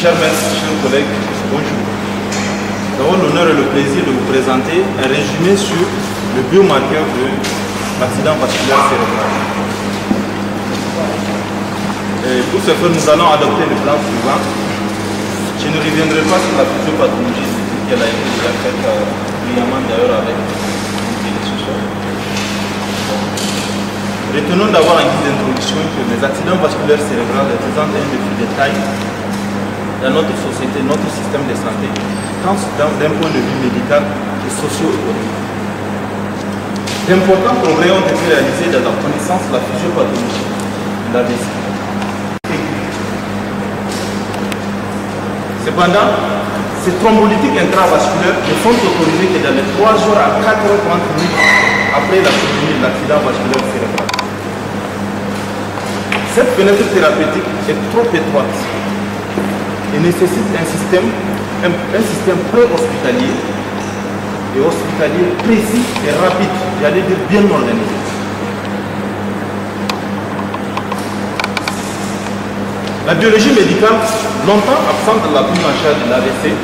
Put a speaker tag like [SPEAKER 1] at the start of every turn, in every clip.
[SPEAKER 1] Chers maîtres, chers collègues, bonjour. Nous avons l'honneur et le plaisir de vous présenter un résumé sur le biomarqueur de l'accident vasculaire cérébral. Et pour ce faire, nous allons adopter le plan suivant. Je ne reviendrai pas sur la physiopathologie, qu'elle a été déjà faite brillamment d'ailleurs avec une ce soir. Retenons d'abord en guise d'introduction que les accidents vasculaires cérébraux représentent un défi de taille dans notre société, notre système de santé, tant d'un point de vue médical que socio-économique. D'importants progrès ont été réalisés dans la connaissance de la physiopathologie de l'AVC. Cependant, ces thrombolytiques intravasculaires ne sont autorisés que dans les 3 heures à 4h30 après la survenue de l'accident vasculaire cérébral. Cette fenêtre thérapeutique est trop étroite et nécessite un système pré-hospitalier et hospitalier précis et rapide, j'allais dire bien organisé. La biologie médicale, longtemps absente de la prise en charge de l'AVC,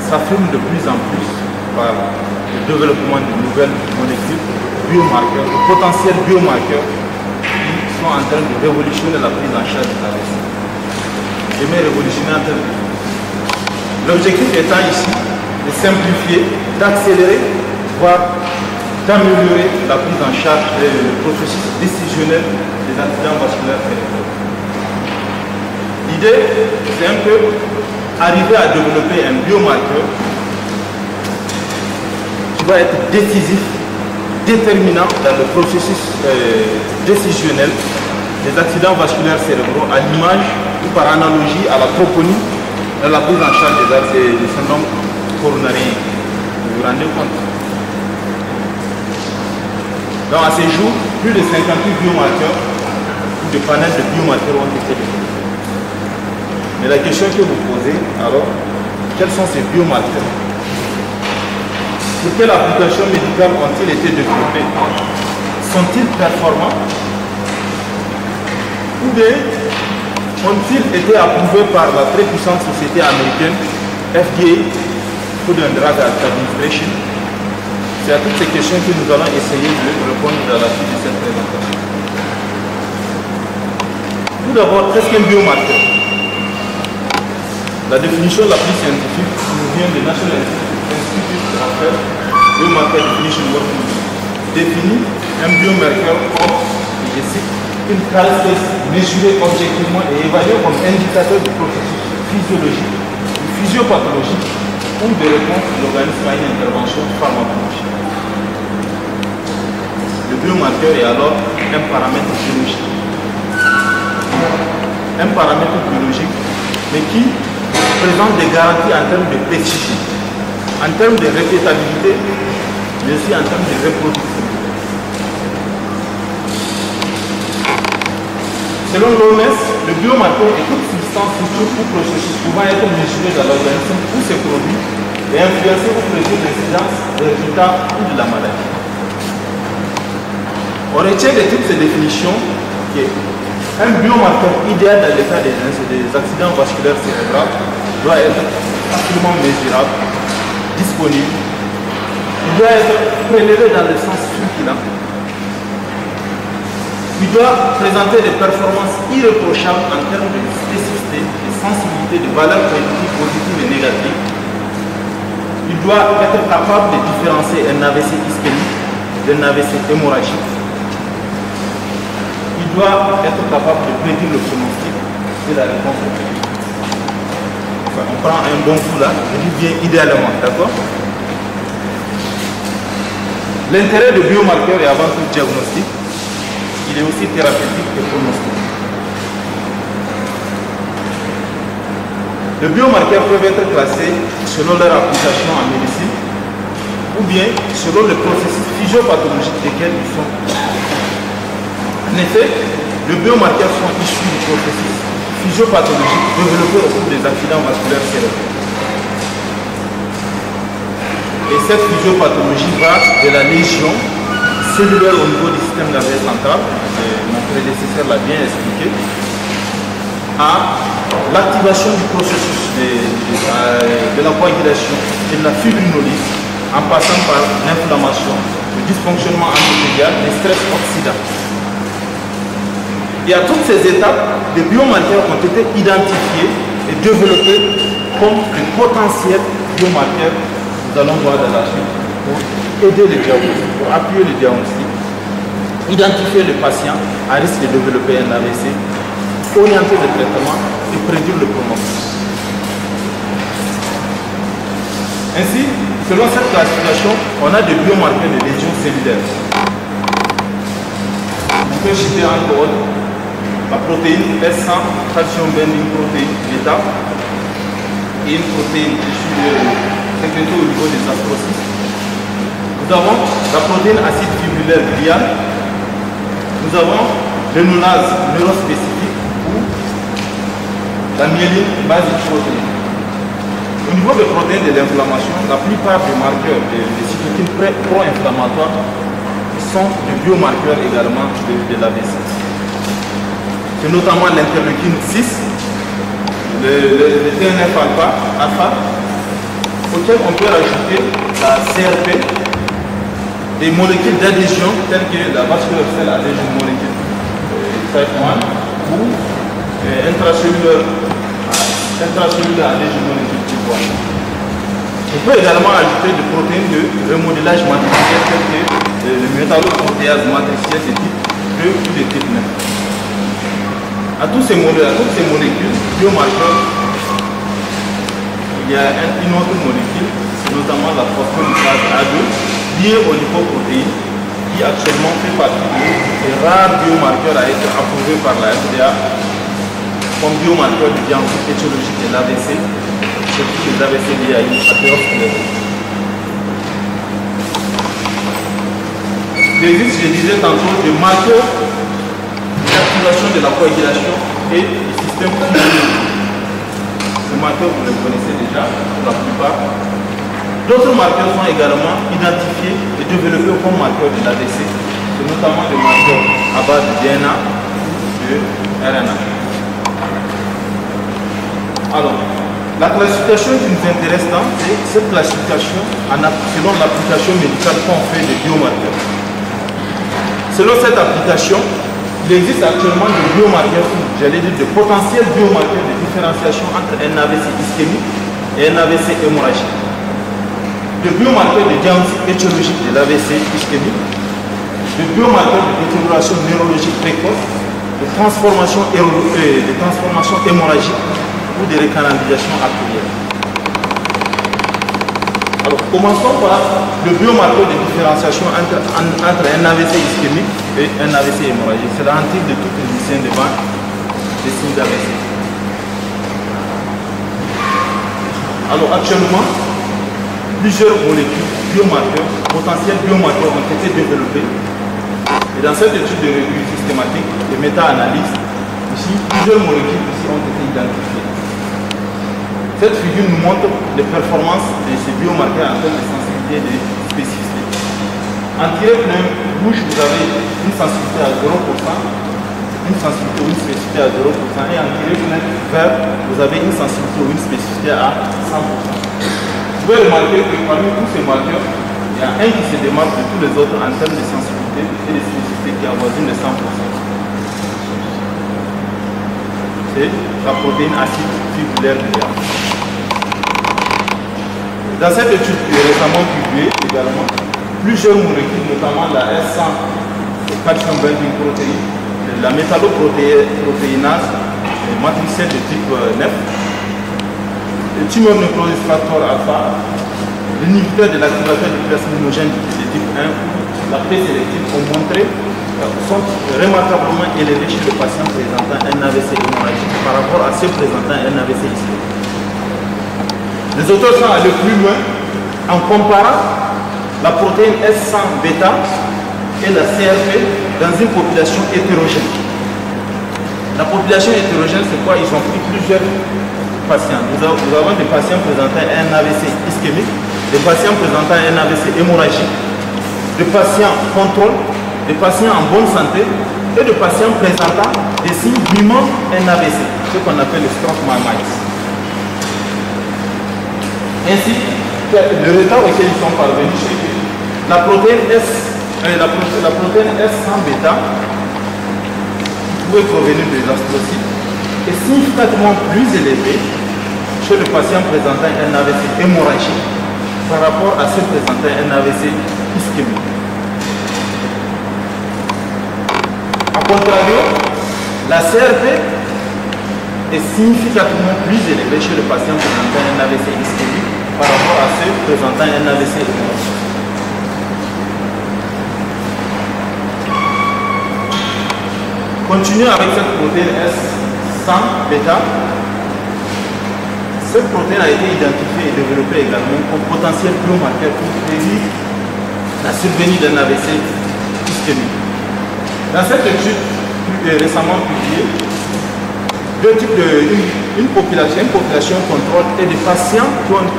[SPEAKER 1] s'affirme de plus en plus par le développement de nouvelles molécules, biomarqueurs, de potentiels biomarqueurs qui sont en train de révolutionner la prise en charge de l'AVC. Et même révolutionner en termes de... L'objectif étant ici de simplifier, d'accélérer, voire d'améliorer la prise en charge et le processus décisionnel des accidents vasculaires cérébraux. L'idée, c'est un peu arriver à développer un biomarqueur qui va être décisif, déterminant dans le processus décisionnel des accidents vasculaires cérébraux, à l'image ou par analogie à la troponie dans la prise en charge des syndromes coronariens. Vous vous rendez compte? Donc à ces jours, plus de 58 biomarqueurs ou de panels de biomarqueurs ont été développés. Mais la question que vous posez, alors, quels sont ces biomarqueurs? Pour quelle application médicale ont-ils été développés? Sont-ils performants? Ou bien ont-ils été approuvés par la très puissante société américaine FDA, Food and Drug Administration? C'est à toutes ces questions que nous allons essayer de répondre dans la suite de cette présentation. Tout d'abord, qu'est-ce qu'un biomarqueur? La définition la plus scientifique nous vient du National Institute of Health Biomarker Definition Working Group. Définit un biomarqueur comme, je cite, une caractéristique mesurée objectivement et évaluée comme indicateur du processus physiologique ou physiopathologique ou de réponse de l'organisme à une intervention pharmacologique. Le biomarqueur est alors un paramètre biologique. Un paramètre biologique, mais qui présente des garanties en termes de précision, en termes de répétabilité, mais aussi en termes de reproductibilité. Selon l'OMS, le biomarqueur est toute substance future ou processus pouvant être mesuré dans l'organisme ou ses produits et influencer ou prédire l'incidence des résultats ou de la maladie. On retient de toutes ces définitions qu'un biomarqueur idéal dans le cas des accidents vasculaires cérébraux doit être facilement mesurable, disponible, il doit être prélevé dans le sens fulgurant. Il doit présenter des performances irréprochables en termes de spécificité, de sensibilité, de valeurs prédictives positives et négatives. Il doit être capable de différencier un AVC ischémique d'un AVC hémorragique. Il doit être capable de prédire le pronostic de la réponse au traitement. Enfin, on prend un bon coup là, je dis bien idéalement, d'accord? L'intérêt du biomarqueur est avant tout diagnostic. Il est aussi thérapeutique et pronostique. Les biomarqueurs peuvent être classés selon leur application en médecine ou bien selon le processus physiopathologique desquels ils sont. En effet, les biomarqueurs sont issus du processus physiopathologique développé au cours des accidents vasculaires cérébraux. Et cette physiopathologie va de la lésion cellulaire au niveau du système nerveux central, mon prédécesseur l'a bien expliqué, à l'activation du processus de la coagulation et de la fibrinolyse en passant par l'inflammation, le dysfonctionnement endothélial, les stress oxydants. Et à toutes ces étapes, des biomarqueurs ont été identifiés et développés comme des potentiels biomarqueurs que nous allons voir dans la suite pour aider le diagnostic, pour appuyer le diagnostic, identifier le patient à risque de développer un AVC, orienter le traitement et prédire le pronostic. Ainsi, selon cette classification, on a des biomarqueurs de lésions cellulaires. On peut citer encore la protéine S100, calcium binding protéine bêta, et une protéine sécrétée au niveau des astrocytes. Nous avons la protéine acide fibrillaire glial. Nous avons l'énolase neurospécifique ou la myéline basique protéine. Au niveau des protéines de l'inflammation, la plupart des marqueurs des cytokines pro-inflammatoires sont des biomarqueurs également de l'AVC. C'est notamment l'interleukine 6, le TNF-alpha, auquel on peut rajouter la CRP, des molécules d'adhésion telles que la vascular cell adhesion molecule type 1 ou intracellulaire adhesion molecule type 1. On peut également ajouter des protéines de remodelage matriciel telles que le métalloprotéase matriciel de type 2 ou de type 9. À toutes ces molécules biomarqueurs, il y a une autre molécule, c'est notamment la phospholipiase A2, liée au lipoprotéine, qui actuellement fait partie des rares biomarqueurs à être approuvés par la FDA comme biomarqueur du diagnostic étiologique de l'AVC, surtout les AVC liés à une athérosclérose. Il existe, je disais tantôt, des marqueurs d'activation de la coagulation et du système immunitaire. Ces marqueurs, vous les connaissez déjà, pour la plupart. D'autres marqueurs sont également identifiés et développés comme marqueurs de l'AVC. C'est notamment des marqueurs à base de DNA ou de RNA. Alors, la classification qui nous intéresse tant, c'est cette classification selon l'application médicale qu'on fait des biomarqueurs. Selon cette application, il existe actuellement des biomarqueurs, j'allais dire de potentiels biomarqueurs de différenciation entre un AVC ischémique et un AVC hémorragique. Des biomarqueurs de diagnostic étiologique de l'AVC ischémique, des biomarqueurs de détérioration neurologique précoce, de transformation hémorragique ou de recanalisation artérielle. Alors, commençons par le biomarqueur de différenciation entre un AVC ischémique et un AVC hémorragique. C'est la hantise de tout physicien devant les signes d'AVC. Alors, actuellement, plusieurs molécules biomarqueurs, potentiels biomarqueurs ont été développés. Et dans cette étude de revue systématique, de méta-analyse, ici, plusieurs molécules ici ont été identifiées. Cette figure nous montre les performances de ces biomarqueurs en termes de sensibilité et de spécificité. En tiré plein rouge, vous avez une sensibilité à 0%, une sensibilité ou une spécificité à 0%, et en tiré plein vert, vous avez une sensibilité ou une spécificité à 100%. Vous pouvez remarquer que parmi tous ces marqueurs, il y a un qui se démarque de tous les autres en termes de sensibilité et de spécificité qui avoisine les 100%. C'est la protéine acide fibrillaire gliale. Dans cette étude qui est récemment publiée également, plusieurs molécules, notamment la S100, le calcium binding protéine, la métalloprotéinase matricielle de type 9, le tumor necrosis factor alpha, l'inhibiteur de l'activateur du plasminogène de type 1, la P-sélective ont montré sont remarquablement élevés chez les patients présentant un AVC hémorragique par rapport à ceux présentant un AVC ischémique. Les auteurs sont allés plus loin en comparant la protéine S100 bêta et la CRP dans une population hétérogène. La population hétérogène, c'est quoi? Ils ont pris plusieurs patients. Nous avons des patients présentant un AVC ischémique, des patients présentant un AVC hémorragique, des patients contrôle, des patients en bonne santé et de patients présentant des signes d'immense un AVC, ce qu'on appelle le stroke myelitis. Ainsi, le retard auquel ils sont parvenus, c'est que la protéine S100 bêta, qui pouvait provenir des astrocytes, est significativement plus élevée chez le patient présentant un AVC hémorragique par rapport à ceux présentant un AVC ischémique. A contrario, la CRP est significativement plus élevée chez le patient présentant un AVC ischémique par rapport à ceux présentant un AVC hémorragique. Continuons avec cette protéine S100 bêta. Cette protéine a été identifiée et développée également comme potentiel biomarqueur pour prédire la survenue d'un AVC ischémique. Dans cette étude récemment publiée, une population contrôle et des patients qui ont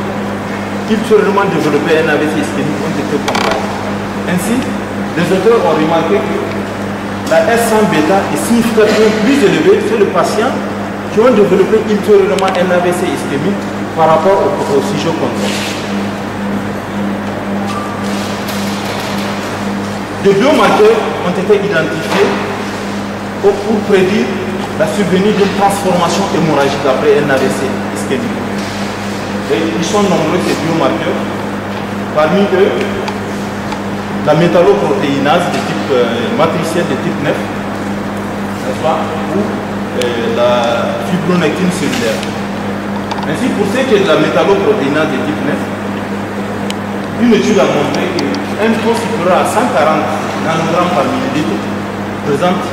[SPEAKER 1] ultérieurement développé un AVC ischémique ont été comparés. Ainsi, les auteurs ont remarqué que la S100 bêta est significativement plus élevée chez les patients qui ont développé ultérieurement un AVC ischémique par rapport au sujet contrôle. Des biomarqueurs ont été identifiés pour prédire la survenue d'une transformation hémorragique après un AVC ischémique. Et ils sont nombreux ces biomarqueurs. Parmi eux, la métalloprotéinase de type matricielle de type 9, n'est-ce pas, ou la fibronectine cellulaire. Ainsi, pour ce qui est de la métalloprotéinase de type 9, une étude a montré qu'un taux supérieur à 140 nanogrammes par millilitre présente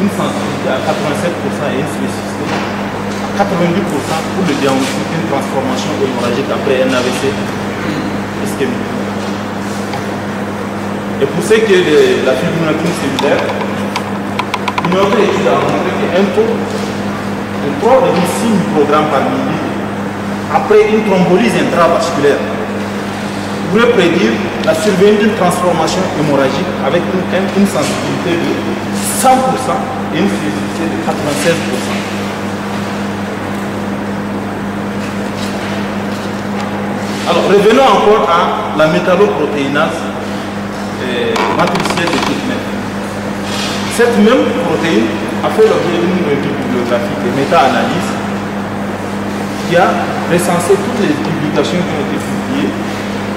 [SPEAKER 1] une sensibilité à 87% et une spécificité à 90% pour le diagnostic d'une transformation hémorragique après un AVC ischémique. Et pour ce qui est de la fibronectine cellulaire, une autre étude a montré qu'un taux de 3,6 microgrammes par millilitre après une thrombolyse intravasculaire pourrait prédire la survenue d'une transformation hémorragique avec une sensibilité de 100% et une spécificité de 96%. Alors, revenons encore à la métalloprotéinase matricielle de type 9. Cette même protéine a fait l'objet d'une revue bibliographique et méta-analyse qui a recensé toutes les publications qui ont été publiées,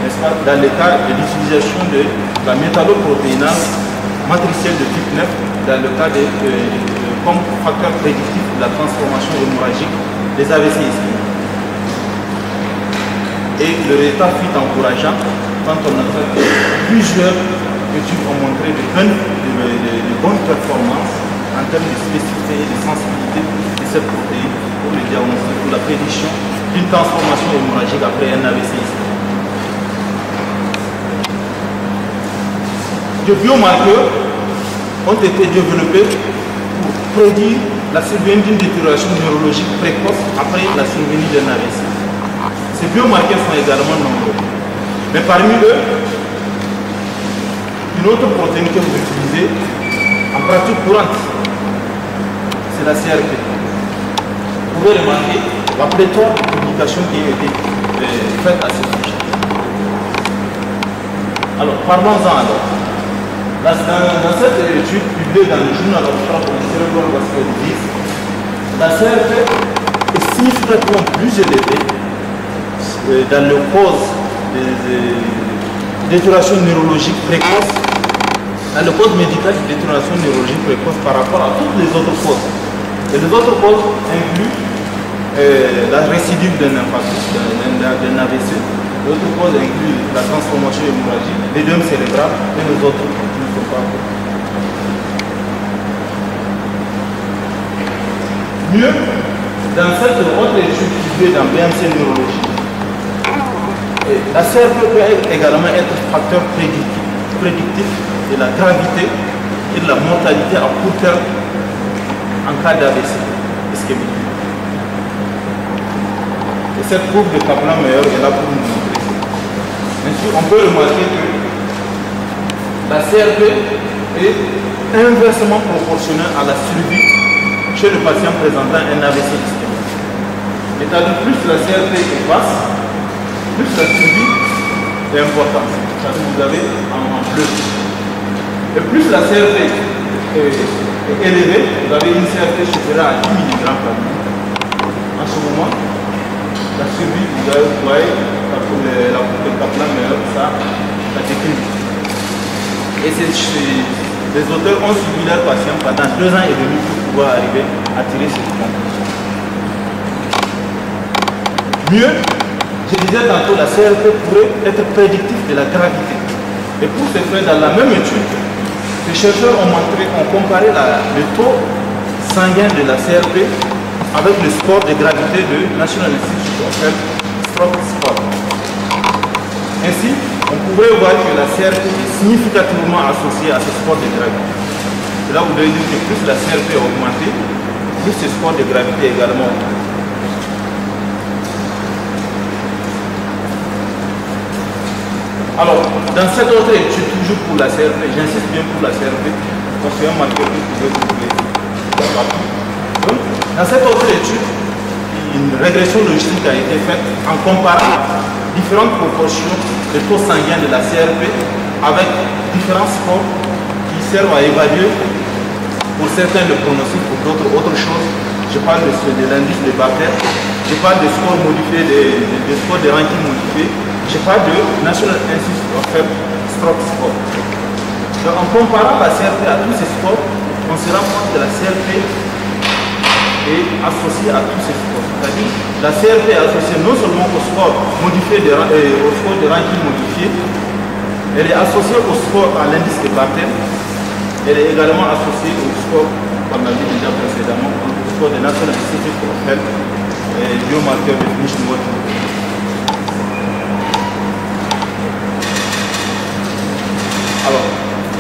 [SPEAKER 1] n'est-ce pas, dans le cas de l'utilisation de la métalloprotéinase matricielle de type 9 dans le cas comme facteur prédictif de la transformation hémorragique des AVC ischémiques. Et le résultat fut encourageant quand on a fait plusieurs études ont montré de bonnes performances en termes de spécificité et de sensibilité de cette protéine pour le diagnostic, pour la prédiction d'une transformation hémorragique après un AVC ischémique. Des biomarqueurs ont été développés pour prédire la survenue d'une détérioration neurologique précoce après la survenue d'un AVC. Ces biomarqueurs sont également nombreux. Mais parmi eux, une autre protéine que vous utilisez en pratique courante, c'est la CRP. Vous pouvez remarquer la pléthore de publications qui ont été faites à ce sujet. Alors, parlons-en alors. Dans cette étude publiée dans le journal of Cerebrovascular Disease, la CRP est significativement plus élevée dans les causes de détérioration neurologique précoce, dans les causes médicales de détérioration neurologique précoce par rapport à toutes les autres causes. Et les autres causes incluent la récidive d'un infarctus, d'un AVC. Les autres causes incluent la transformation hémorragique, l'édème cérébral et les autres qui ne sont pas. Mieux, dans cette autre étude publiée dans BMC Neurologie, la CRP peut également être facteur prédictif de la gravité et de la mortalité à court terme en cas d'AVC ischémique. Et cette courbe de Kaplan-Meier est là pour nous montrer. Ainsi, on peut remarquer que la CRP est inversement proportionnel à la survie chez le patient présentant un AVC ischémique. C'est-à-dire plus la CRP est basse, plus la survie est importante. C'est-à-dire vous avez en bleu. Et plus la CRP est élevée, vous avez une CRP supérieure à 10 mg par minute. En ce moment, la survie, vous voyez, le capillaire meilleur, ça décline. Et les auteurs ont suivi leurs patients pendant 2 ans et demi pour pouvoir arriver à tirer cette conclusion. Mieux, je disais tantôt, la CRP pourrait être prédictive de la gravité. Et pour ce faire, dans la même étude, les chercheurs ont comparé le taux sanguin de la CRP avec le score de gravité de National Institute of Health Stroke Score. Ainsi, on pourrait voir que la CRP est significativement associée à ce score de gravité. Et là, vous devez dire que plus la CRP est augmentée, plus ce score de gravité est également augmenté. Alors, dans cette autre étude, toujours pour la CRP, j'insiste bien pour la CRP, parce que c'est un marqueur que vous pouvez trouver partout. Donc, dans cette autre étude, une régression logistique a été faite en comparant différentes proportions de taux sanguin de la CRP avec différents scores qui servent à évaluer pour certains le pronostic, pour d'autres autre chose. Je parle de l'indice de Barker, je parle des scores modifiés, des scores de ranking modifiés, je parle de National Institute of Health Stroke Score. Donc en comparant la CRP à tous ces scores, on se rend compte que la CRP est associée à tous ces scores. C'est-à-dire la CRP est associée non seulement au score modifié, au score de ranking modifié, elle est associée au score à l'indice de Barker, elle est également associée au score, comme on l'a dit déjà précédemment, au score de National Institute of Health et biomarqueur definition mode. Alors,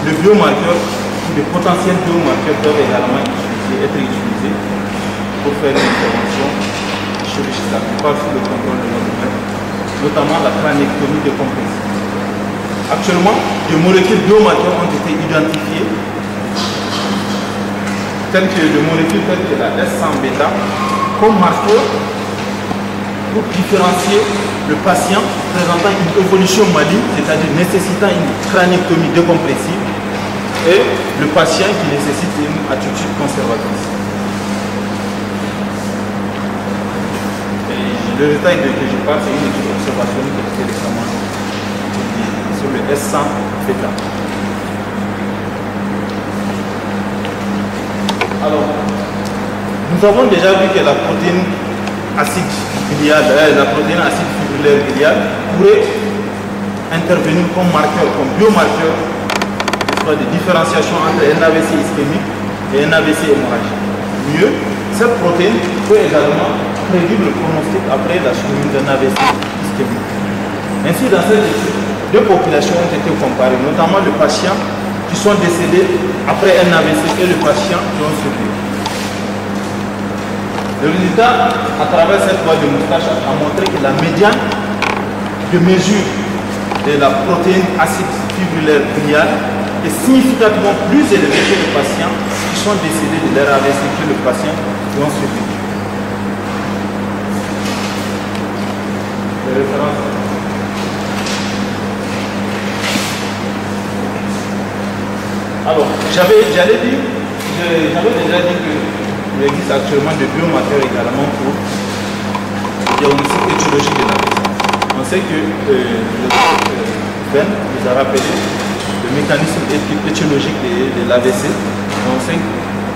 [SPEAKER 1] le biomarqueur, les potentiels biomarqueurs peuvent également être utilisés pour faire une intervention chirurgicale, pas sous le contrôle de notre maître, notamment la craniectomie décompressive. Actuellement, des molécules biomarqueurs ont été identifiées, telles que des molécules telles que la S100 bêta, comme marqueur pour différencier le patient présentant une évolution maligne, c'est-à-dire nécessitant une craniectomie décompressive, et le patient qui nécessite une attitude conservatrice. Et le détail que je parle, c'est une étude observationnelle qui a été récemment sur le S100 bêta. Alors, nous avons déjà vu que la protéine acide biliaire, la protéine acide fibrillaire biliaire pourrait intervenir comme marqueur, comme biomarqueur de différenciation entre un AVC ischémique et un AVC hémorragique. Mieux, cette protéine peut également prédire le pronostic après la survenue d'un AVC ischémique. Ainsi, dans cette étude, 2 populations ont été comparées, notamment les patients qui sont décédés après un AVC et les patients qui ont survécu. Le résultat, à travers cette voie de moustache, a montré que la médiane de mesure de la protéine acide fibrillaire biliaire est significativement plus élevée que les patients qui sont décédés de leur AVC que les patients qui ont survécu. Les références. Alors, j'avais déjà dit que il existe actuellement des biomarqueurs également pour le diagnostic étiologique de l'AVC. On sait que Ben nous a rappelé le mécanisme étiologique de l'AVC. On sait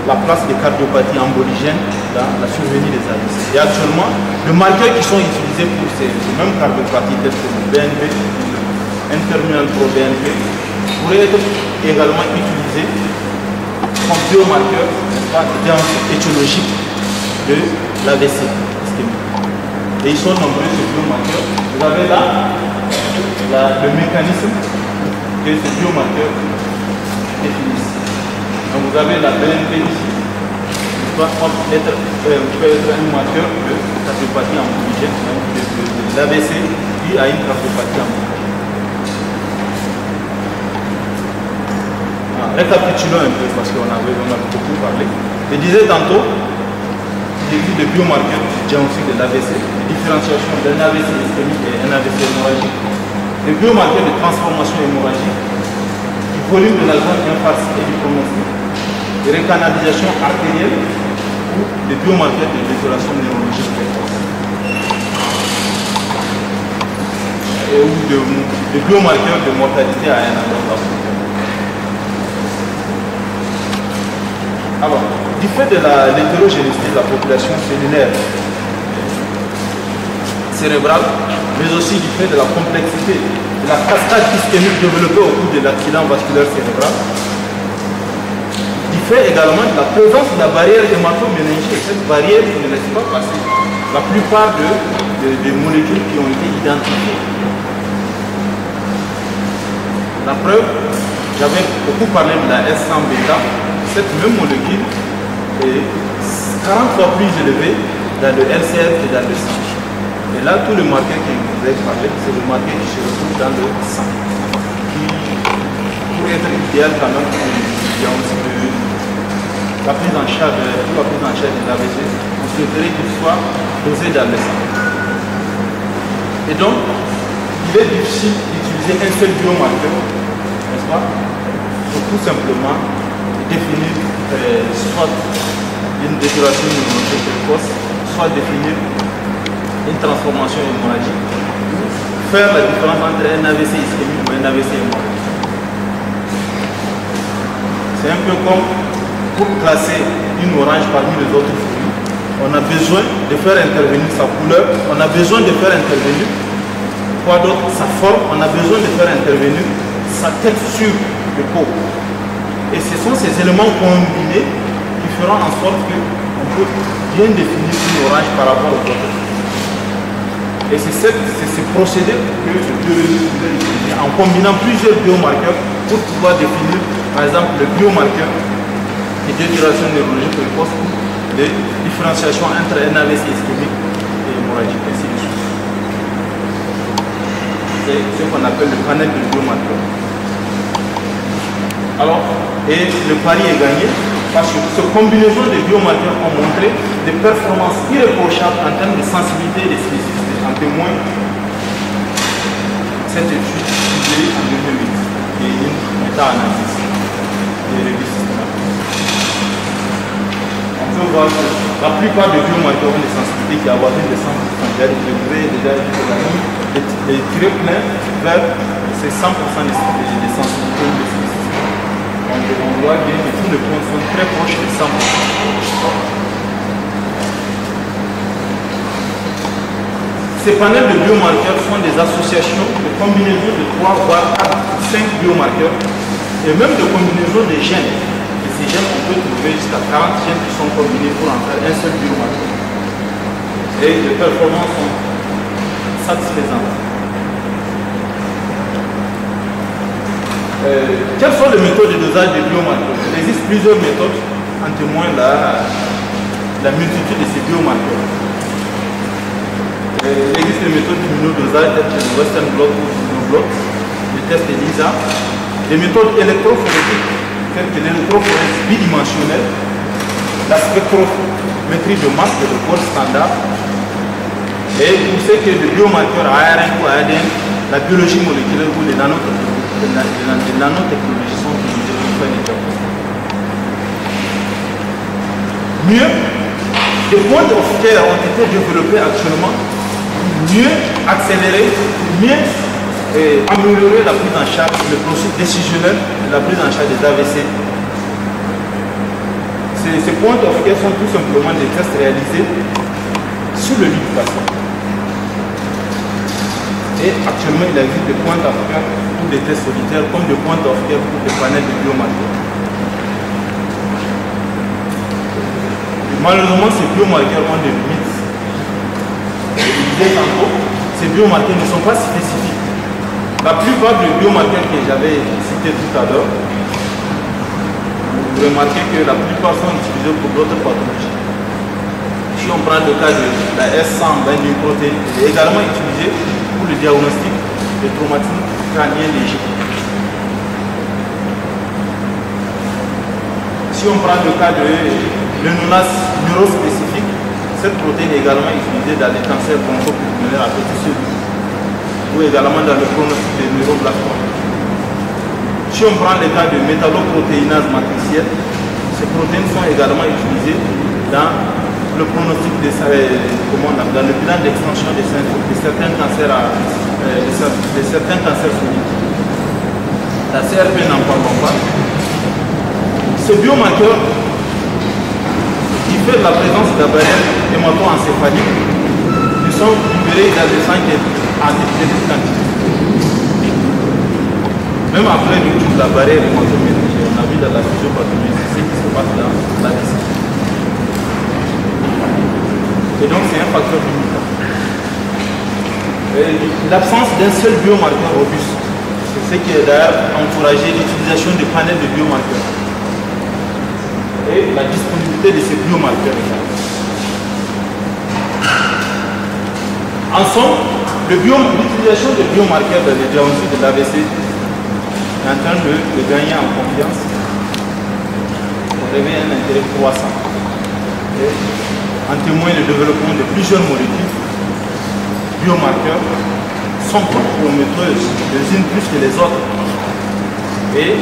[SPEAKER 1] la place des cardiopathies emboligènes dans la survenue des AVC. Et actuellement, les marqueurs qui sont utilisés pour ces mêmes cardiopathies, tels que le BNP, N-terminal pro-BNP, pourraient être également utilisés comme biomarqueur étiologique de l'AVC ischémique. Et ils sont nombreux ces biomarqueurs. Vous avez là le mécanisme que ces biomarqueurs définissent. Donc vous avez la BNP ici, qui peut être un marqueur de cardiopathie emboligène, de l'AVC qui a une cardiopathie emboligène. récapitulons un peu parce qu'on a beaucoup parlé. Je disais tantôt, il existe des biomarqueurs du diagnostic de l'AVC, la différenciation d'un AVC ischémique et un AVC hémorragique, les biomarqueurs de transformation hémorragique, du volume de la zone infarctée et du pronostic, de récanalisation artérielle ou des biomarqueurs de détérioration neurologique précoce. Ou de biomarqueurs de mortalité à un endroit. Alors, du fait de l'hétérogénéité de la population cellulaire cérébrale, mais aussi du fait de la complexité de la cascade ischémique développée au cours de l'accident vasculaire cérébral, du fait également de la présence de la barrière hémato-méningique. Cette barrière ne laisse pas passer la plupart des molécules qui ont été identifiées. La preuve, j'avais beaucoup parlé de la S100 bêta. Cette même molécule est 40 fois plus élevée dans le LCR que dans le sang. Et là, tout le marqueur que je vous ai parlé, c'est le marqueur qui se retrouve dans le sang. Qui pourrait être idéal quand même pour la prise en charge de l'AVC. On souhaiterait qu'il soit dosé dans le sang. Et donc, il est difficile d'utiliser un seul biomarqueur, n'est-ce pas, pour tout simplement définir soit une détérioration neurologique précoce, soit définir une transformation hémorragique, faire la différence entre un AVC ischémique ou un AVC hémorragique. C'est un peu comme pour classer une orange parmi les autres fruits, on a besoin de faire intervenir sa couleur, on a besoin de faire intervenir quoi d'autre, sa forme, on a besoin de faire intervenir sa texture de peau. Et ce sont ces éléments combinés qui feront en sorte qu'on peut bien définir une orange par rapport aux autres. Et c'est ce procédé que le biologie peut utiliser en combinant plusieurs biomarqueurs pour pouvoir définir, par exemple, le biomarqueur de détérioration neurologique précoce ou de différenciation entre un AVC ischémique et hémorragique, ainsi de suite. C'est ce qu'on appelle le panel de biomarqueurs. Alors, et le pari est gagné parce que cette combinaison de biomarqueurs ont montré des performances irréprochables en termes de sensibilité et de spécificité. En témoin cette étude publiée en 2008 et une méta-analyse des revues systématiques. On peut voir que la plupart des biomarqueurs ont des sensibilités qui avoisinent des 100%. Je vous ai déjà dit que la ligne est tirée plein vers ces 100% des sensibilités ou des spécificités. On voit bien que tous les points sont très proches de 100%. Ces panels de biomarqueurs sont des associations de combinaisons de 3 voire 4 ou 5 biomarqueurs et même de combinaisons de gènes. Et ces gènes, on peut trouver jusqu'à 40 gènes qui sont combinés pour en faire un seul biomarqueur. Et les performances sont satisfaisantes. Quelles sont les méthodes de dosage des biomarqueurs? Il existe plusieurs méthodes, en témoin la multitude de ces biomarqueurs. Il existe les méthodes d'immunodosage telles que le Western blot ou le blot, les tests ELISA, les méthodes électrophorétiques telles que l'électrophorèse bidimensionnelle, la spectrométrie de masse de corps standard, et pour ce qui est de biomarqueurs ARN ou ADN, la biologie moléculaire ou les nanotechnologies sont utilisées pour faire les diagnostics. Mieux, des points of care ont été développés actuellement pour mieux accélérer, mieux améliorer la prise en charge, le processus décisionnel de la prise en charge des AVC. Ces points of care sont tout simplement des tests réalisés sur le lit du patient. Et actuellement, il existe des points of care pour des tests solitaires comme des points of care pour des panels de biomarqueurs. Malheureusement, ces biomarqueurs ont des limites. Ces biomarqueurs ne sont pas spécifiques. La plupart des biomarqueurs que j'avais cités tout à l'heure, vous remarquez que la plupart sont utilisés pour d'autres pathologies. Si on prend le cas de la S100 binding protein, elle est également utilisée pour le diagnostic des traumatismes crâniens légers. Si on prend le cas de l'ENONAS neurospécifique, cette protéine est également utilisée dans les cancers bronchopulmonaires à petit cellules ou également dans le pronostic des neuroblastomes. Si on prend le cas de métalloprotéinase matricielle, ces protéines sont également utilisées dans le pronostic dans le bilan d'extension de certains cancers solide. La CRP n'en parlons pas. Ce biomarqueur qui fait la présence de la barrière hémato-encéphalique qui sont libérés dans le sang en petite quantité. Même après l'outil de la barrière hémato-métrique, on a vu dans la physiopathologie ce qui se passe dans la vessie. Et donc c'est un facteur limitant. L'absence d'un seul biomarqueur robuste, c'est ce qui a d'ailleurs encouragé l'utilisation de panels de biomarqueurs et la disponibilité de ces biomarqueurs. En somme, l'utilisation de biomarqueurs dans le diagnostic de l'AVC est en train de gagner en confiance pour réveiller un intérêt croissant. Et en témoigne le développement de plusieurs molécules biomarqueurs sont prometteuses les unes plus que les autres. Et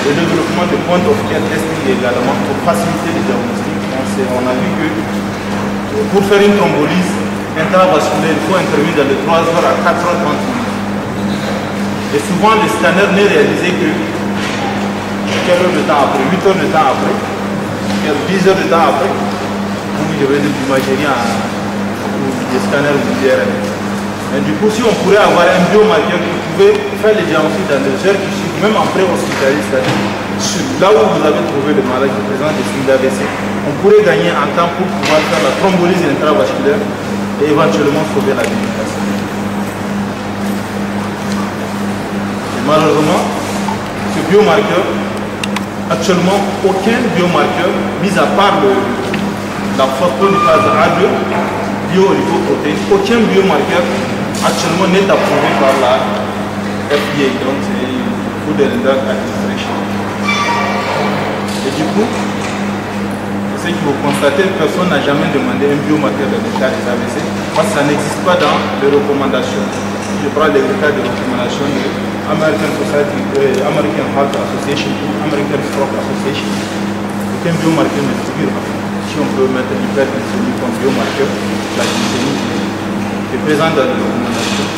[SPEAKER 1] le développement de point of care testing également pour faciliter les diagnostics. On a vu que pour faire une thrombolyse intravasculaire, il faut intervenir dans les 3 heures à 4h30 minutes. Et souvent, le scanner n'est réalisé que quelle heure de temps après, 8 heures de temps après, 10 heures de temps après, vous devez de l'imagerie ou des scanners ou des IRM. Et du coup, si on pourrait avoir un biomarqueur qui pouvait faire les diagnostics dans les heures qui suivent, même en pré-hospitalier, c'est-à-dire là où vous avez trouvé le malade qui présente des signes d'AVC, on pourrait gagner en temps pour pouvoir faire la thrombolyse intravasculaire et éventuellement sauver la vie du patient. Malheureusement, ce biomarqueur, actuellement, aucun biomarqueur, mis à part la phospholipase A2, bio-oligoprotéine, aucun biomarqueur actuellement n'est approuvé par la FDA, donc c'est Food and Drug Administration. Et du coup, ce que vous constatez, personne n'a jamais demandé un biomarqueur dans le cas des AVC, parce que ça n'existe pas dans les recommandations. Je prends les cas de recommandation de American Heart Association ou American Stroke Association. Aucun biomarqueur ne figure. Si on peut mettre l'hyperglycémie comme biomarqueur, la glycémie est présente dans les recommandations.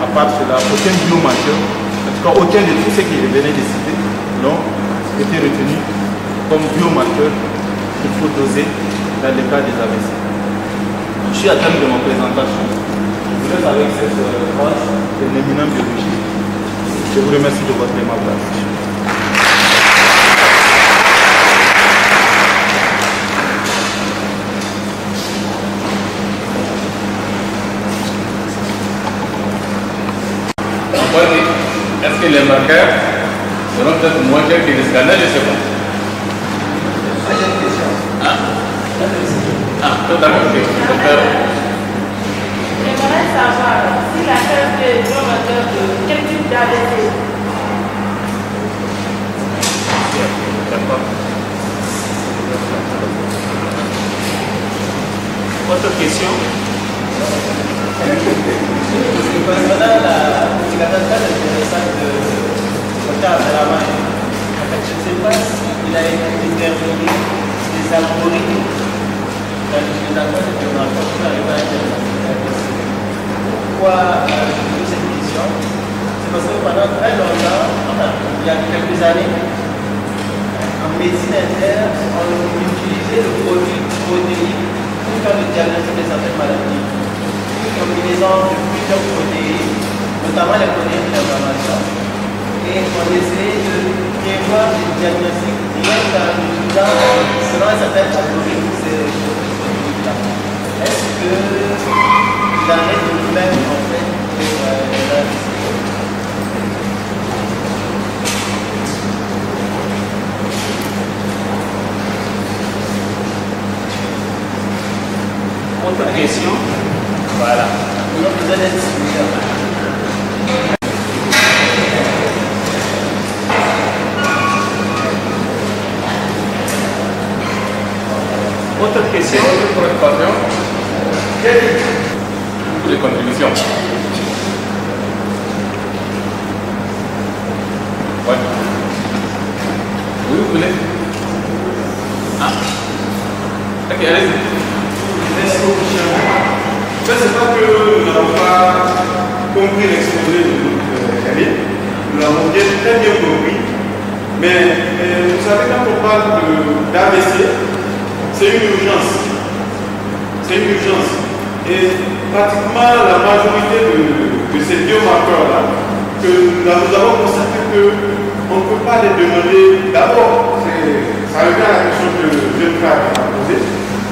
[SPEAKER 1] À part cela, aucun biomarqueur, en tout cas aucun de tous ceux que je venais de citer, n'ont été retenus comme biomarqueur qu'il faut doser dans le cas des AVC. Je suis à terme de ma présentation. Je vous laisse avec cette phrase de l'éminent biologiste. Je vous remercie de votre aimable attention.
[SPEAKER 2] Est-ce que les marqueurs seront peut-être moins chers que les scanners? Je ne sais pas.
[SPEAKER 3] J'ai une question.
[SPEAKER 2] Tout à fait.
[SPEAKER 4] J'aimerais savoir si la thèse de biomarqueur de quel type d'AVC.
[SPEAKER 2] Autre question?
[SPEAKER 3] Concernant la cicatrice intéressante de Dr. Abdelrahman, en fait, je ne sais pas s'il a intervenu des algorithmes dans l'utilisation de biomarqueurs pour arriver à intervenir. Pourquoi je pose cette question? C'est parce que pendant très longtemps, enfin, il y a quelques années, en médecine interne, on utilisait le produit protéique pour faire le diagnostic de certaines maladies. Une combinaison de plusieurs protéines, notamment les protéines d'inflammation, et on essayait de prévoir des diagnostics rien qu'en utilisant selon un certain algorithme ces produits-là. Est-ce qu'il en est de même en fait pour la
[SPEAKER 2] Autre question?
[SPEAKER 3] Voilà. On a besoin d'être similaires. Autre question?
[SPEAKER 2] Autre préoccupation? Les contributions. Ouais. Oui, vous voulez? Ah. Ok, allez-y.
[SPEAKER 5] Merci beaucoup, cher. En fait, c'est pas que nous n'avons pas compris l'exposé de notre Khalid. Nous l'avons très bien compris. Mais vous savez, quand on parle d'AVC, c'est une urgence. C'est une urgence. Et pratiquement la majorité de ces biomarqueurs-là, que nous avons constaté qu'on ne peut pas les demander. D'abord, ça revient à la question que je vais poser.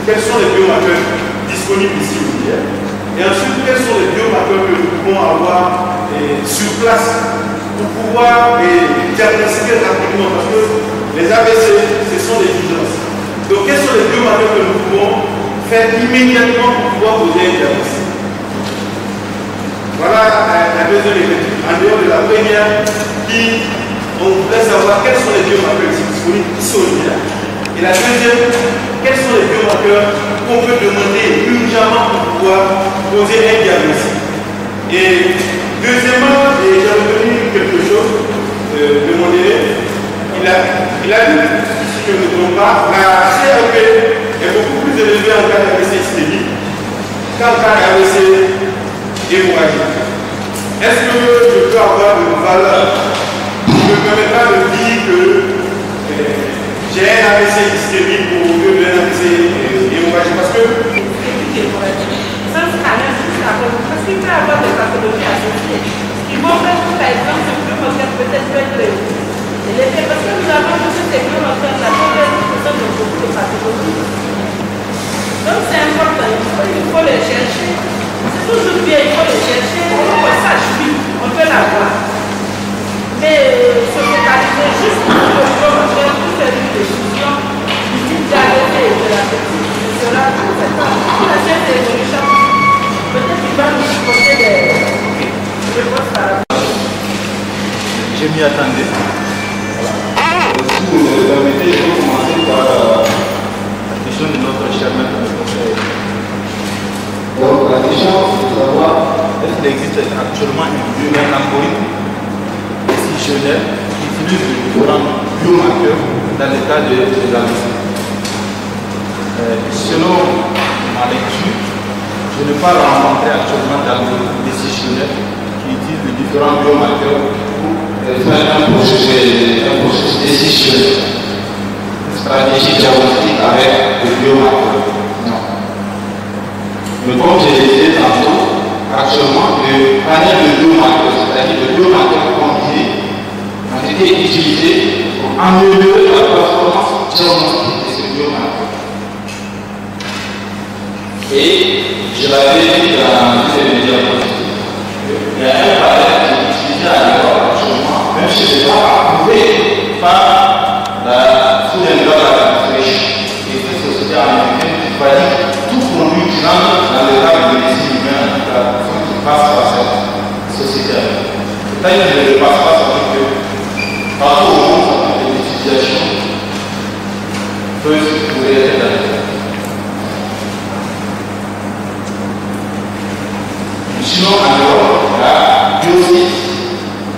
[SPEAKER 5] Quels sont les biomarqueurs disponibles ici au Niger? Et ensuite, quels sont les biomarqueurs que nous pouvons avoir sur place pour pouvoir diagnostiquer rapidement? Parce que les AVC, ce sont des urgences. Donc, quels sont les biomarqueurs que nous pouvons faire immédiatement pour pouvoir poser un diagnostic? Voilà la deuxième étude, en dehors de la première, qui on voulait savoir quels sont les biomarqueurs disponibles ici au Niger. Et la deuxième, quels sont les biomarqueurs qu'on peut demander urgemment pour pouvoir poser un diagnostic? Et deuxièmement, j'ai retenu quelque chose de mon élève. Il a dit, si je ne me trompe pas, la CRP est beaucoup plus élevée en cas d'AVC ischémique qu'en cas d'AVC hémorragique. Est-ce que je peux avoir une valeur qui me permettra de dire que j'ai un AVC ischémique ou un AVC hémorragique? Parce que
[SPEAKER 4] sans scanner, parce qu'il peut y avoir des pathologies associées. Ce qui vont faire, par exemple, ce biomarqueur peut-être l'effet, parce que nous avons tous ces biomarqueurs, la première de beaucoup de pathologies. Donc c'est important, il faut les chercher. C'est toujours bien, il faut les chercher. On sache, oui, on peut l'avoir. Mais se focaliser juste sur le biomarqueur, pour faire une décision du type d'AVC et de la petite, ce sera tout cet temps. La chaîne d'évolution, peut-être qu'il va nous poser des réponses par rapport.
[SPEAKER 1] Je m'y attendais.
[SPEAKER 6] Si vous me le permettez, je vais commencer par
[SPEAKER 1] la question de notre cher maître de conseil.
[SPEAKER 6] Donc, la question, c'est de savoir
[SPEAKER 1] est-ce qu'il existe actuellement un algorithme décisionnel qui utilise les différents biomarqueurs dans le cas de l'AVC. Selon ma lecture, je n'ai pas rencontré actuellement d'algorithme décisionnel qui utilise les différents biomarqueurs pour
[SPEAKER 6] faire un processus décisionnel, une stratégie diagnostique avec le biomarqueur. Non. Mais comme je l'ai dit tantôt, actuellement, le panel de biomarqueurs, c'est-à-dire le biomarqueur combinés, ont été utilisés pour améliorer la performance diagnostique de ce biomarqueur. Et je l'avais dit dans les diagnostics, il y a un panel qui est utilisé à l'époque actuellement, même si ce n'est pas approuvé par la Food and Drug Administration et cette société américaine qui va dire tout produit qui rentre dans le cadre de médecine humaine, il faut qu'il passe par cette société américaine. C'est-à-dire qu'il ne passe pas, ça veut dire que partout au monde, ça peut être des utilisations peuvent pourraient être dans le. Sinon, en Europe, la Biosys,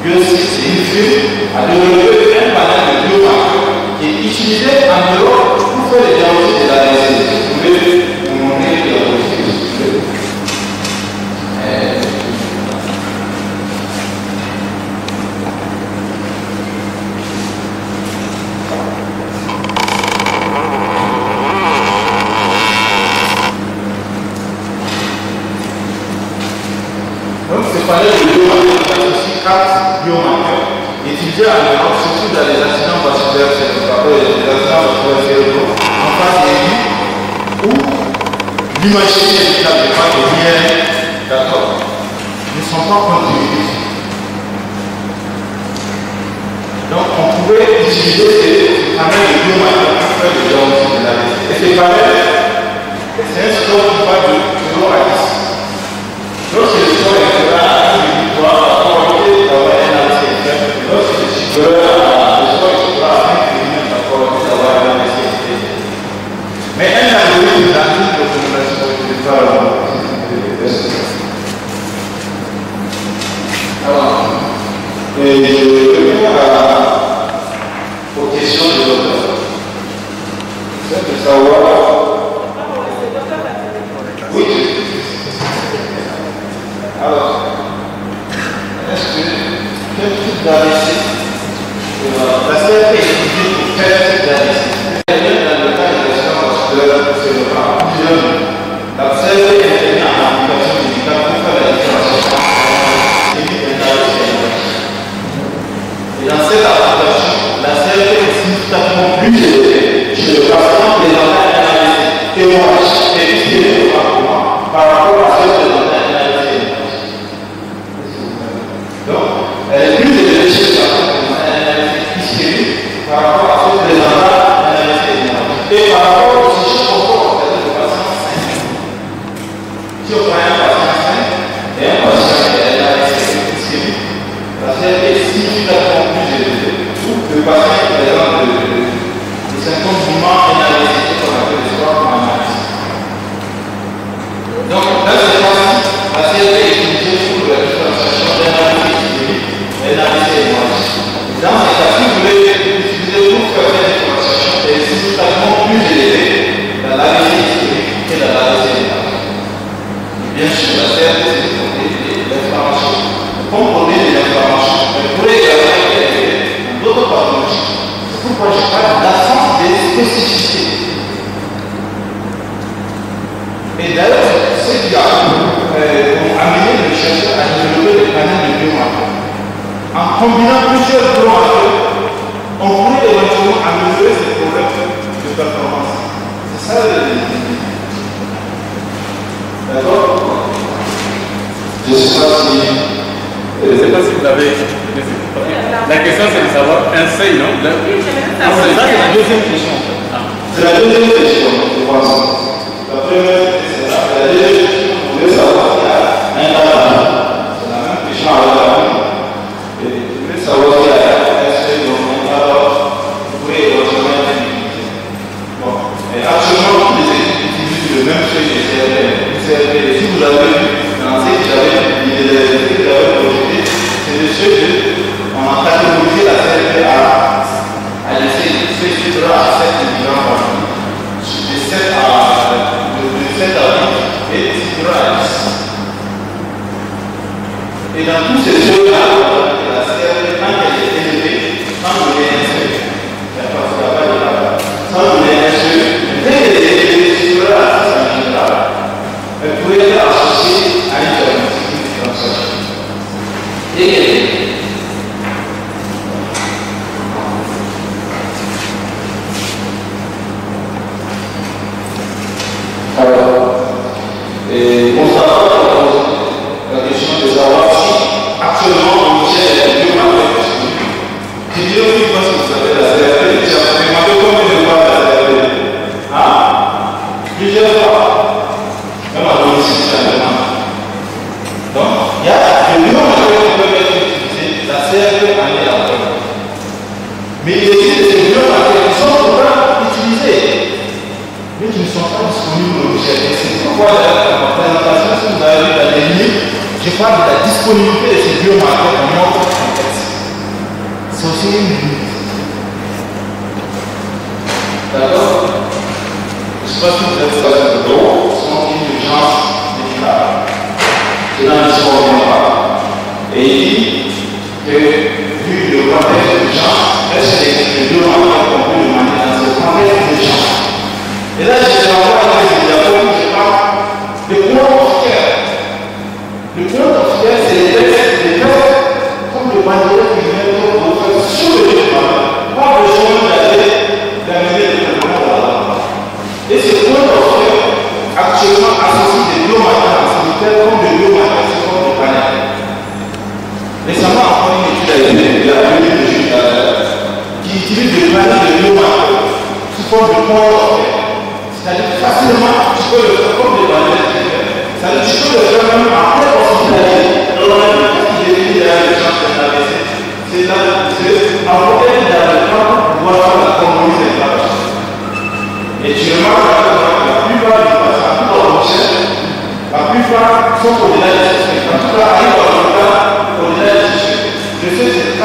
[SPEAKER 6] c'est une firme a développé un panel de biomarqueurs qui est utilisé en Europe pour faire les diagnostics de l'AVC. Vous pouvez vous montrer les diagnostics si vous voulez. Donc, ce panel de biomarqueurs, aussi 4 biomarqueurs utilisés en Europe, surtout dans les accidents vasculaires cérébraux, les accidents vasculaires cérébraux en phase aiguë, où l'imagerie médicale n'est pas bien d'accord, ne sont pas contributifs. Donc, on pouvait utiliser ces panels de biomarqueurs pour faire le diagnostic de l'AVC. Et ces panels, c'est un score qui va de 0 à 10. Lorsque le score est inférieur à 1,3, la probabilité d'avoir un AVC est faible. Lorsque le score est supérieur à 1,3, la probabilité d'avoir un AVC est faible. Mais un algorithme mais je reviens aux questions de l'auteur. C'est de savoir. Oui. Alors, est-ce que quel type d'AVC la CRP est utilisée pour quel type d'AVC? Dans le cas de l'assurance hospitalière, c'est le cas plusieurs. La CRP est mise en application médicale pour faire la différenciation et dans cette application, la CRP est significativement plus élevée chez le patient présentant un AVC témoignage et discriminé par rapport à ceux présentant un AVC. Donc, elle est plus élevée chez le patient présentant un AVC discriminé par rapport à ceux présentant un AVC et par rapport au psychique confort, c'est-à-dire le patient sain. Si on prend un patient sain et un patient qui a un AVC discriminé, la CRP est significativement plus élevée. Le patient qui présente des symptômes du manque d'énergie, ce qu'on appelle le sport en analyse. Donc, dans ce cas-ci, la CRP est utilisée pour la différenciation d'énergie et d'énergie hémorragique. Dans ce cas, si vous voulez l'utiliser pour faire cette différenciation, elle est significativement plus élevée dans l'AVC historique que dans l'AVC hémorragique. Bien sûr, la CRP, c'est l'inflammation. Comme produit de l'inflammation, elle pourrait également être élevée dans d'autres pathologies. C'est pourquoi je parle d'absence de spécificité. Et d'ailleurs, ce qui a amené le chercheur à développer des panneaux de biomarqueurs. En combinant plusieurs biomarqueurs, on pourrait éventuellement améliorer ces problèmes de performance. C'est ça le défi. D'accord? Je ne sais pas si...
[SPEAKER 2] Je ne sais pas si vous avez... La question c'est de savoir un seuil, non?
[SPEAKER 4] Oui, j'aimerais
[SPEAKER 6] Ça,
[SPEAKER 4] savoir.
[SPEAKER 6] c'est la deuxième question. C'est la deuxième question, je pense. La première, c'est la deuxième question. Vous voulez savoir s'il y a un data. C'est la même question à la même. Et vous voulez savoir s'il y a un seuil, donc un data. Vous pouvez éventuellement l'utiliser. Bon. Et actuellement, tous les équipes utilisent le même seuil de CRP. Si vous avez vu, dans ce que j'avais projeté, c'est le seuil on a catégorisé la CRP à laisser ce chiffre-là à 7 millions par jour. De 7 à 8 et ce chiffre-là à 10. Et dans tous ces jeux-là, la CRP, quand elle est élevée, sans donner un seuil, il n'y a pas de là. Sans donner un seuil, dès qu'elle est élevée, ce chiffre-là à 6 millions, elle pourrait être associée à une diagnostic différentielle. Dès qu'elle est et concernant la question de savoir si actuellement on cherche les biomarqueurs disponibles. Je dirais oui parce que vous savez la CRP, j'ai demandé combien de fois la CRP. Plusieurs fois. Même à domicile, ça demande. Donc, il y a des biomarqueurs qui peuvent être utilisés, la CRP en est la preuve. Mais il existe des biomarqueurs qui sont pourtant utilisés, mais qui ne sont pas disponibles au GRC. C'est pourquoi dans ma présentation, si vous avez vu dans les lignes, je parle de la disponibilité de ces biomarqueurs dans notre contexte. C'est aussi une limite. D'accord? Je ne sais pas si vous êtes face à l'eau, c'est une urgence médicale. C'est dans l'histoire du pas. Et il dit que, vu le contexte d'urgence, est-ce que les biomarqueurs qu'on peut demander dans ce contexte d'urgence? Et là, je vais avoir un exemple où je parle de point of care. Le point of care, c'est les tests comme le bandeau qui vient pour faire sur le département. Pas besoin d'amener le traitement là-bas. Et ce point of care, actuellement, associe des biomarqueurs sanitaires comme des biomarqueurs sous forme de panel. Récemment, encore une étude a été qui utilise des panels de biomarqueurs sous forme de point of care. C'est-à-dire facilement, tu peux le faire comme des bandelettes. C'est-à-dire tu peux le faire même après hospitalier. Alors, ce qui définit les gens de l'AVC, c'est avoir un dans le temps pour pouvoir faire la communauté des patients. Et tu remarques que la plupart des patients, tout en recherche, la plupart sont au-delà des suspects. En tout cas, arrivent à l'hôpital au-delà des suspects. Je sais que c'est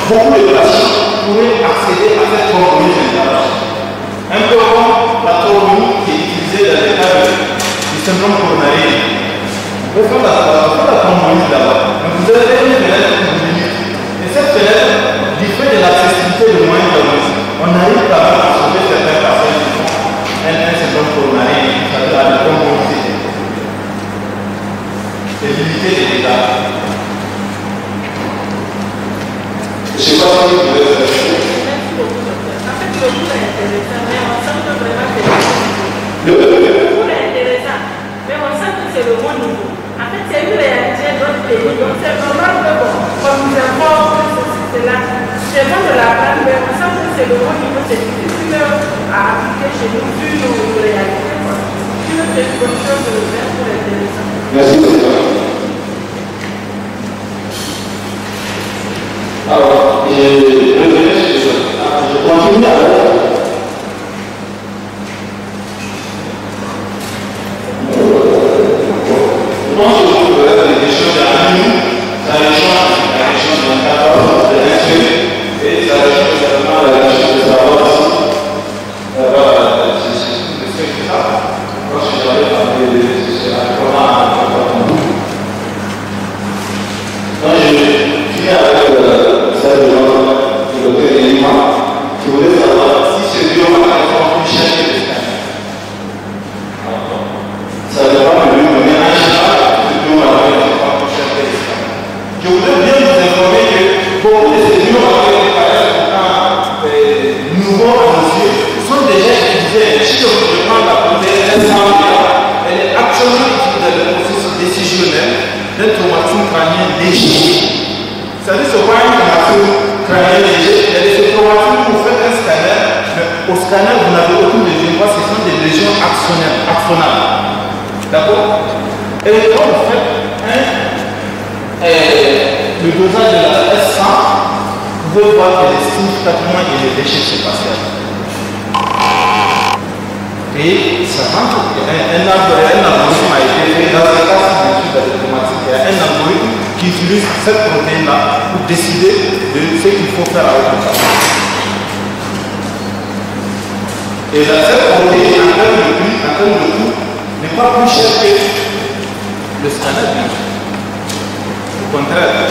[SPEAKER 6] beaucoup de patients pourraient accéder à cette thrombose d'intervention. Un peu comme la thrombose qui est utilisée dans les cas du syndrome coronarien. Vous pouvez faire la thrombose là-bas. Donc vous avez une fenêtre de limite. Et cette fenêtre, du fait de l'accessibilité de moyens d'urgence, on arrive quand même à sauver certains patients qui ont un syndrome coronarien, c'est-à-dire à la thrombose. C'est limiter les dégâts. Je ne sais pas si vous voulez faire.
[SPEAKER 4] Merci beaucoup, docteur. En fait, le cours est intéressant, mais on sent que vraiment c'est
[SPEAKER 6] Le
[SPEAKER 4] cours est intéressant, mais on sent que c'est le bon niveau. En fait, c'est une réalité d'autres pays. Donc, c'est normal que, bon, comme nous avons ceci, cela, c'est bon de l'apprendre, mais on sent que c'est le bon niveau. C'est difficile à appliquer chez nous, vu nos réalités. C'est une bonne chose de le faire pour intéressant.
[SPEAKER 6] Merci, docteur. Alors, je continue avec. Je pense que vous pouvez faire des questions derrière nous. Ça rejoint la question de l'encadrement de l'instruit et ça rejoint également la question de savoir si c'est ça. Moi, je suis allé parler de comment. Moi, je finis avec celle de docteur Elima qui voulait savoir si ce biome a été plus cher que le scanner. Ça dépend de lui, mais en général, ce biome a été plus cher que le scanner. Je voudrais bien vous informer que beaucoup de ces biomes nouveaux annoncés sont déjà utilisés. Si je vous demande la protéine elle est actuellement utilisée dans le processus décisionnel d'un traumatisme crânien léger. C'est-à-dire ce point de traumatisme crânien léger, il y a des traumatismes où vous faites un scanner, mais au scanner vous n'avez aucune lésion, ce sont des lésions axonales. D'accord? Et quand vous faites le dosage de la S100, vous pouvez voir que les significativement élevés chez ce patient. Et ça rentre, un algorithme a été fait dans le cas d'études automatiques. Il y a un algorithme qui utilise cette protéine-là pour décider de ce qu'il faut faire avec le patient. Et là, cette protéine, en termes de prix, en termes de coût, n'est pas plus chère que le scanner. Au contraire,